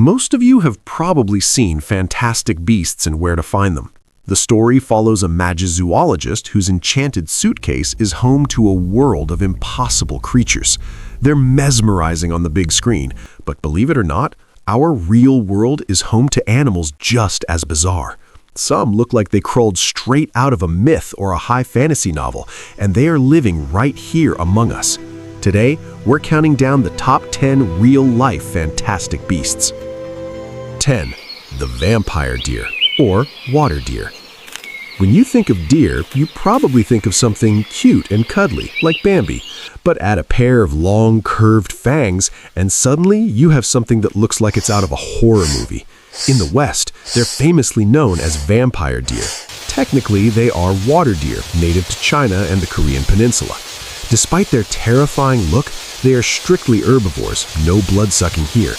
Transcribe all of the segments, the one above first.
Most of you have probably seen fantastic beasts and where to find them. The story follows a magizoologist whose enchanted suitcase is home to a world of impossible creatures. They're mesmerizing on the big screen, but believe it or not, our real world is home to animals just as bizarre. Some look like they crawled straight out of a myth or a high fantasy novel, and they are living right here among us. Today, we're counting down the top 10 real-life fantastic beasts. 10. The vampire deer, or water deer. When you think of deer, you probably think of something cute and cuddly, like Bambi. But add a pair of long, curved fangs, and suddenly you have something that looks like it's out of a horror movie. In the West, they're famously known as vampire deer. Technically, they are water deer, native to China and the Korean peninsula. Despite their terrifying look, they are strictly herbivores, no blood-sucking here.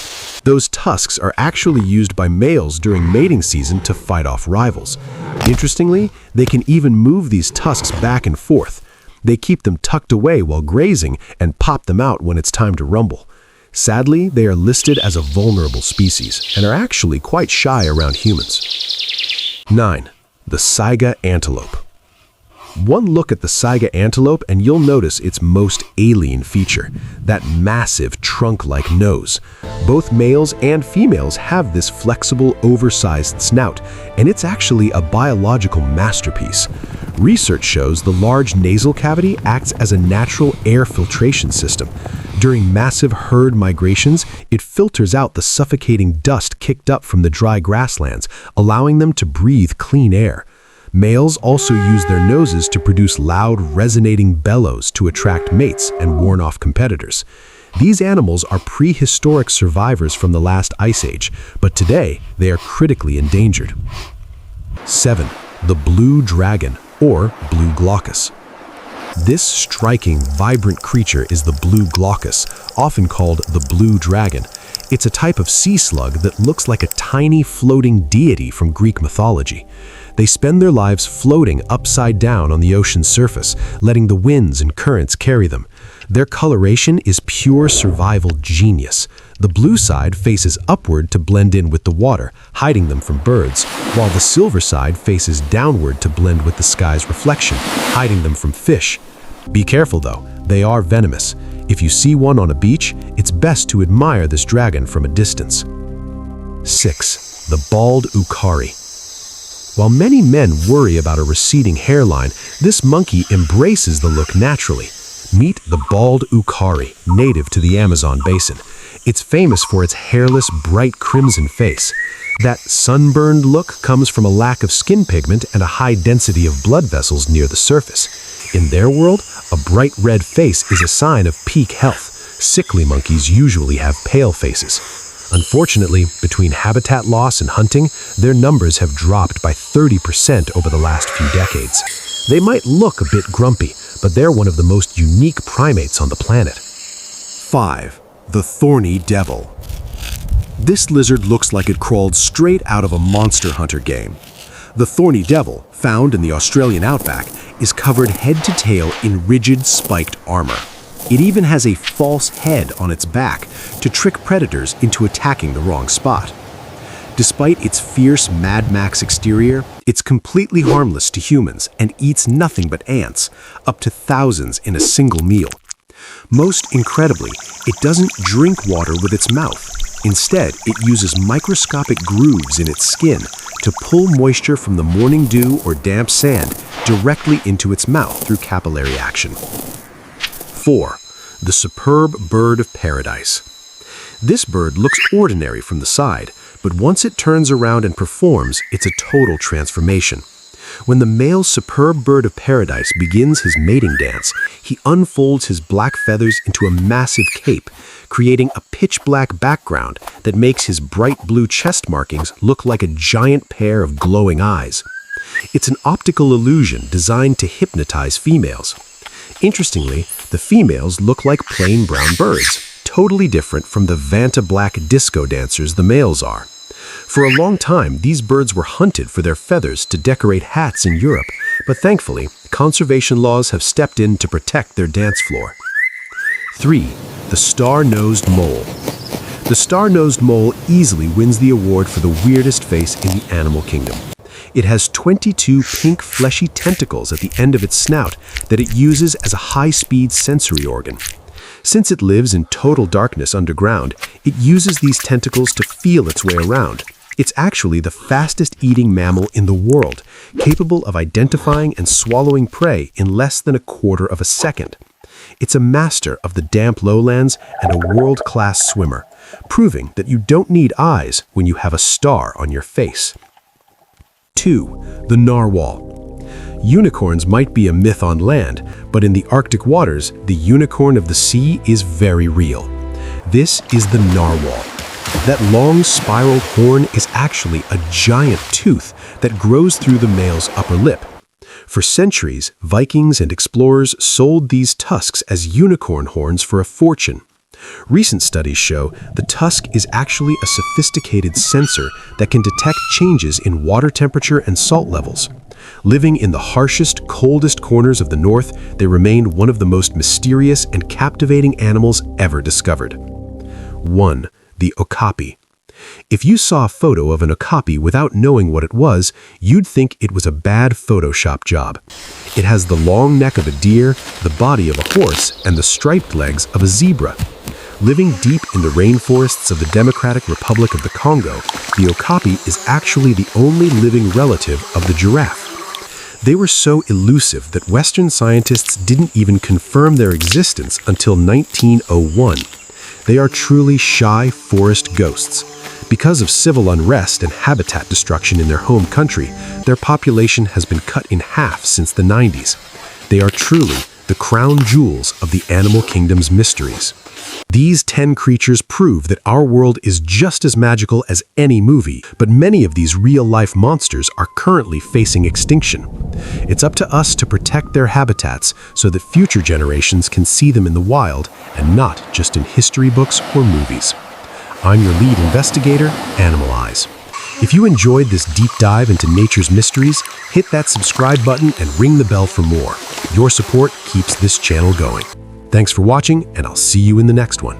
Those tusks are actually used by males during mating season to fight off rivals. Interestingly, they can even move these tusks back and forth. They keep them tucked away while grazing and pop them out when it's time to rumble. Sadly, they are listed as a vulnerable species and are actually quite shy around humans. 9. The Saiga antelope. One look at the Saiga antelope and you'll notice its most alien feature, that massive trunk-like nose. Both males and females have this flexible, oversized snout, and it's actually a biological masterpiece. Research shows the large nasal cavity acts as a natural air filtration system. During massive herd migrations, it filters out the suffocating dust kicked up from the dry grasslands, allowing them to breathe clean air. Males also use their noses to produce loud, resonating bellows to attract mates and warn off competitors. These animals are prehistoric survivors from the last ice age, but today they are critically endangered. 7. The blue dragon, or blue glaucus. This striking, vibrant creature is the blue glaucus, often called the blue dragon. It's a type of sea slug that looks like a tiny floating deity from Greek mythology. They spend their lives floating upside down on the ocean's surface, letting the winds and currents carry them. Their coloration is pure survival genius. The blue side faces upward to blend in with the water, hiding them from birds, while the silver side faces downward to blend with the sky's reflection, hiding them from fish. Be careful though, they are venomous. If you see one on a beach, it's best to admire this dragon from a distance. 6. The bald uakari. While many men worry about a receding hairline, this monkey embraces the look naturally. Meet the bald uakari, native to the Amazon basin. It's famous for its hairless, bright crimson face. That sunburned look comes from a lack of skin pigment and a high density of blood vessels near the surface. In their world, a bright red face is a sign of peak health. Sickly monkeys usually have pale faces. Unfortunately, between habitat loss and hunting, their numbers have dropped by 30% over the last few decades. They might look a bit grumpy, but they're one of the most unique primates on the planet. 5. The thorny devil. This lizard looks like it crawled straight out of a Monster Hunter game. The thorny devil, found in the Australian outback, is covered head to tail in rigid, spiked armor. It even has a false head on its back to trick predators into attacking the wrong spot. Despite its fierce Mad Max exterior, it's completely harmless to humans and eats nothing but ants, up to thousands in a single meal. Most incredibly, it doesn't drink water with its mouth. Instead, it uses microscopic grooves in its skin to pull moisture from the morning dew or damp sand directly into its mouth through capillary action. 4. The superb bird of paradise. This bird looks ordinary from the side, but once it turns around and performs, it's a total transformation. When the male superb bird of paradise begins his mating dance, he unfolds his black feathers into a massive cape, creating a pitch-black background that makes his bright blue chest markings look like a giant pair of glowing eyes. It's an optical illusion designed to hypnotize females. Interestingly, the females look like plain brown birds, totally different from the Vanta black disco dancers the males are. For a long time, these birds were hunted for their feathers to decorate hats in Europe, but thankfully, conservation laws have stepped in to protect their dance floor. 3. The star-nosed mole. The star-nosed mole easily wins the award for the weirdest face in the animal kingdom. It has 22 pink fleshy tentacles at the end of its snout that it uses as a high-speed sensory organ. Since it lives in total darkness underground, it uses these tentacles to feel its way around. It's actually the fastest-eating mammal in the world, capable of identifying and swallowing prey in less than a quarter of a second. It's a master of the damp lowlands and a world-class swimmer, proving that you don't need eyes when you have a star on your face. 2. The narwhal. Unicorns might be a myth on land, but in the Arctic waters, the unicorn of the sea is very real. This is the narwhal. That long spiral horn is actually a giant tooth that grows through the male's upper lip. For centuries, Vikings and explorers sold these tusks as unicorn horns for a fortune. Recent studies show the tusk is actually a sophisticated sensor that can detect changes in water temperature and salt levels. Living in the harshest, coldest corners of the North, they remain one of the most mysterious and captivating animals ever discovered. 1. The Okapi. If you saw a photo of an Okapi without knowing what it was, you'd think it was a bad Photoshop job. It has the long neck of a deer, the body of a horse, and the striped legs of a zebra. Living deep in the rainforests of the Democratic Republic of the Congo, the Okapi is actually the only living relative of the giraffe. They were so elusive that Western scientists didn't even confirm their existence until 1901. They are truly shy forest ghosts. Because of civil unrest and habitat destruction in their home country, their population has been cut in half since the 90s. They are truly the crown jewels of the animal kingdom's mysteries. These 10 creatures prove that our world is just as magical as any movie, but many of these real-life monsters are currently facing extinction. It's up to us to protect their habitats so that future generations can see them in the wild and not just in history books or movies. I'm your lead investigator, Animal Eyes. If you enjoyed this deep dive into nature's mysteries, hit that subscribe button and ring the bell for more. Your support keeps this channel going. Thanks for watching, and I'll see you in the next one.